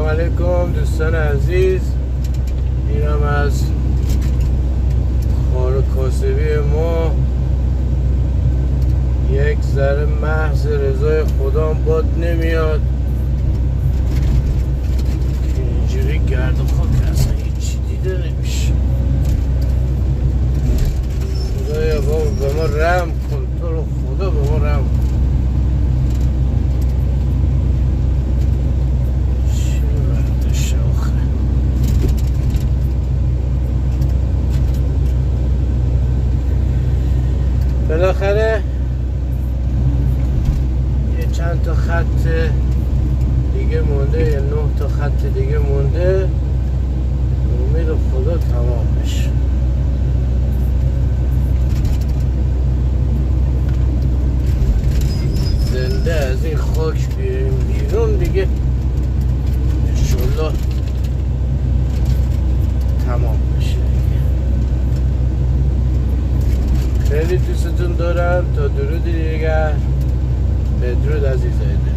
علیکم دوستان عزیز. اینم از خار کاسبی ما. یک ذره محض رضای خدا باد نمیاد که اینجوری گرد و خاک اصلا هیچی دیده نمیشه. خدایا بابا به ما رحم کن، تو رو خدا به ما رحم کن. بالاخره یه چند تا خط دیگه مونده، یه 9 تا خط دیگه مونده. امید خدا تمام بشه. زنده از این خاک بیاریم بیرون دیگه، انشالله تمام بشه. خیلی دوستتون دارم. تا درود دیگر، بدرود عزیزایده.